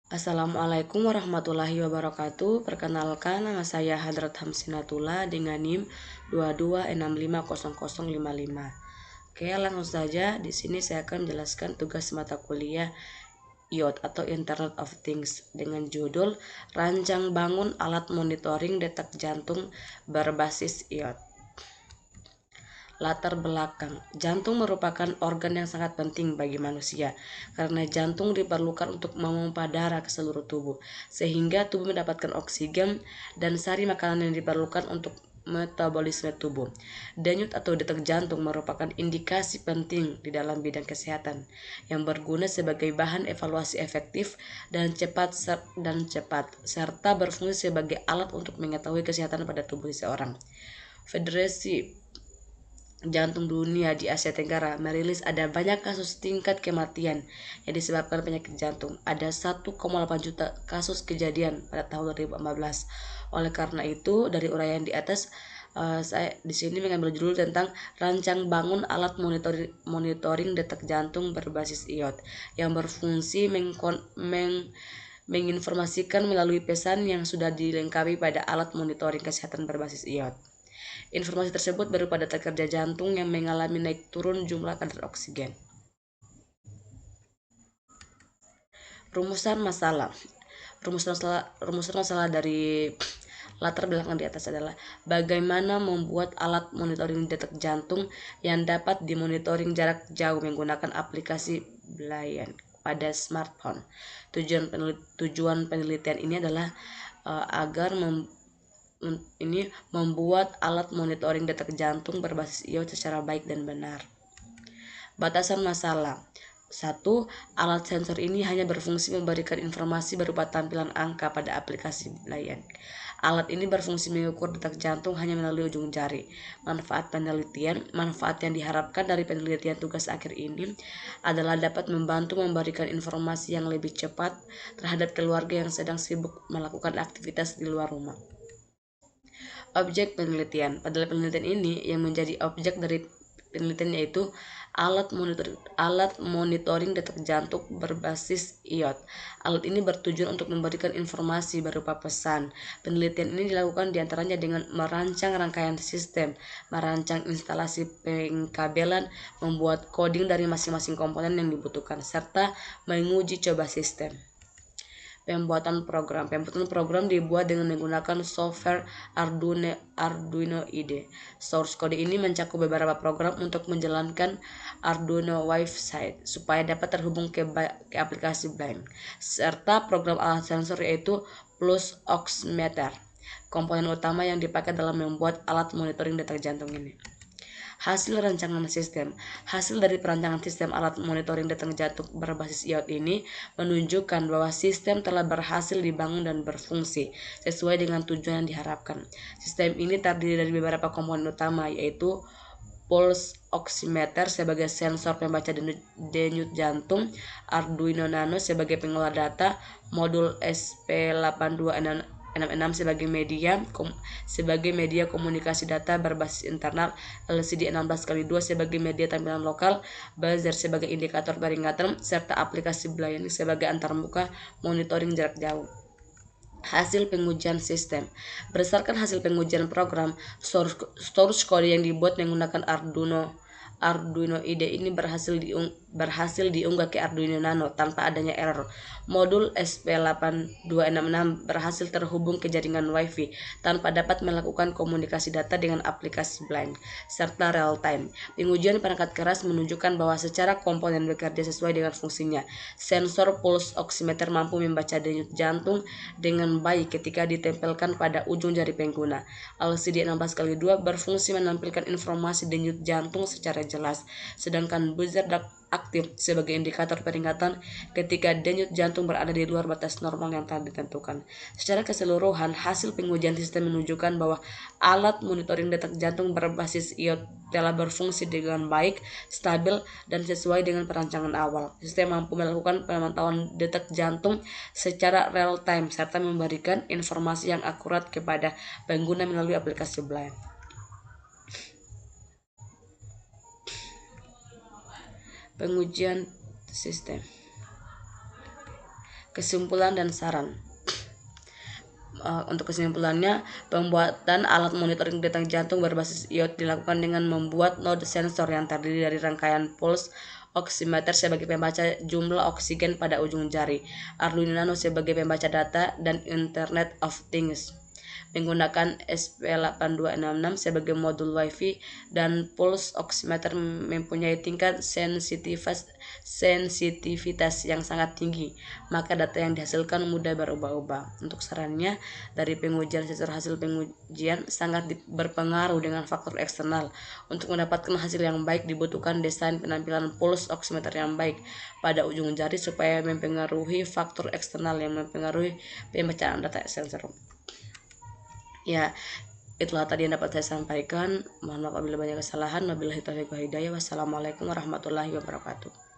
Assalamualaikum warahmatullahi wabarakatuh. Perkenalkan, nama saya Hadrat Hamsinatullah dengan NIM 22650055. Oke, langsung saja di sini saya akan menjelaskan tugas mata kuliah IoT atau Internet of Things dengan judul Rancang Bangun Alat Monitoring Detak Jantung Berbasis IoT. Latar belakang, jantung merupakan organ yang sangat penting bagi manusia karena jantung diperlukan untuk memompa darah ke seluruh tubuh sehingga tubuh mendapatkan oksigen dan sari makanan yang diperlukan untuk metabolisme tubuh. Denyut atau detak jantung merupakan indikasi penting di dalam bidang kesehatan yang berguna sebagai bahan evaluasi efektif dan cepat serta berfungsi sebagai alat untuk mengetahui kesehatan pada tubuh seseorang. Federasi Jantung Dunia di Asia Tenggara merilis ada banyak kasus tingkat kematian yang disebabkan penyakit jantung. Ada 1,8 juta kasus kejadian pada tahun 2014. Oleh karena itu, dari uraian di atas, saya di sini mengambil judul tentang rancang bangun alat monitoring detak jantung berbasis IoT yang berfungsi menginformasikan melalui pesan yang sudah dilengkapi pada alat monitoring kesehatan berbasis IoT. Informasi tersebut berupa data kerja jantung yang mengalami naik turun jumlah kadar oksigen. Rumusan masalah. Rumusan masalah dari latar belakang di atas adalah bagaimana membuat alat monitoring detak jantung yang dapat dimonitoring jarak jauh menggunakan aplikasi belayan pada smartphone. Tujuan penelitian ini adalah agar membuat alat monitoring detak jantung berbasis IoT secara baik dan benar. Batasan masalah. 1. Alat sensor ini hanya berfungsi memberikan informasi berupa tampilan angka pada aplikasi belayan. Alat ini berfungsi mengukur detak jantung hanya melalui ujung jari. Manfaat yang diharapkan dari penelitian tugas akhir ini adalah dapat membantu memberikan informasi yang lebih cepat terhadap keluarga yang sedang sibuk melakukan aktivitas di luar rumah. Objek penelitian. Pada penelitian ini yang menjadi objek dari penelitian yaitu alat monitoring detak jantung berbasis IoT. Alat ini bertujuan untuk memberikan informasi berupa pesan. Penelitian ini dilakukan diantaranya dengan merancang rangkaian sistem, merancang instalasi pengkabelan, membuat coding dari masing-masing komponen yang dibutuhkan, serta menguji coba sistem. Pembuatan program dibuat dengan menggunakan software Arduino IDE. Source kode ini mencakup beberapa program untuk menjalankan Arduino WiFi supaya dapat terhubung ke aplikasi Blind, serta program alat sensor yaitu Pulse Oximeter, komponen utama yang dipakai dalam membuat alat monitoring detak jantung ini. Hasil rancangan sistem. Hasil dari perancangan sistem alat monitoring detak jantung berbasis IoT ini menunjukkan bahwa sistem telah berhasil dibangun dan berfungsi sesuai dengan tujuan yang diharapkan. Sistem ini terdiri dari beberapa komponen utama yaitu pulse oximeter sebagai sensor pembaca denyut jantung, Arduino Nano sebagai pengolah data, modul SP8266 sebagai media komunikasi data berbasis internal, LCD 16x2 sebagai media tampilan lokal, buzzer sebagai indikator peringatan, serta aplikasi belayan sebagai antarmuka monitoring jarak jauh. Hasil pengujian sistem. Berdasarkan hasil pengujian program, source code yang dibuat menggunakan Arduino IDE ini berhasil diunggah ke Arduino Nano tanpa adanya error. Modul SP8266 berhasil terhubung ke jaringan Wi-Fi tanpa dapat melakukan komunikasi data dengan aplikasi Blind serta real time. Pengujian perangkat keras menunjukkan bahwa secara komponen bekerja sesuai dengan fungsinya. Sensor pulse oximeter mampu membaca denyut jantung dengan baik ketika ditempelkan pada ujung jari pengguna. LCD 16x2 berfungsi menampilkan informasi denyut jantung secara jelas, sedangkan buzzer aktif sebagai indikator peringatan ketika denyut jantung berada di luar batas normal yang telah ditentukan. Secara keseluruhan, hasil pengujian sistem menunjukkan bahwa alat monitoring detak jantung berbasis IoT telah berfungsi dengan baik, stabil, dan sesuai dengan perancangan awal. Sistem mampu melakukan pemantauan detak jantung secara real time serta memberikan informasi yang akurat kepada pengguna melalui aplikasi Blind. Pengujian sistem. Kesimpulan dan saran. Untuk kesimpulannya, pembuatan alat monitoring detak jantung berbasis iOT dilakukan dengan membuat node sensor yang terdiri dari rangkaian pulse oximeter sebagai pembaca jumlah oksigen pada ujung jari, Arduino Nano sebagai pembaca data, dan Internet of Things menggunakan SP8266 sebagai modul WiFi, dan pulse oximeter mempunyai tingkat sensitivitas yang sangat tinggi, maka data yang dihasilkan mudah berubah-ubah. Untuk sarannya, dari pengujian sensor hasil pengujian sangat berpengaruh dengan faktor eksternal. Untuk mendapatkan hasil yang baik dibutuhkan desain penampilan pulse oximeter yang baik pada ujung jari supaya mempengaruhi faktor eksternal yang mempengaruhi pembacaan data sensor. Ya, itulah tadi yang dapat saya sampaikan. Mohon maaf apabila banyak kesalahan. Wabillahi taufiq wal hidayah. Wassalamualaikum warahmatullahi wabarakatuh.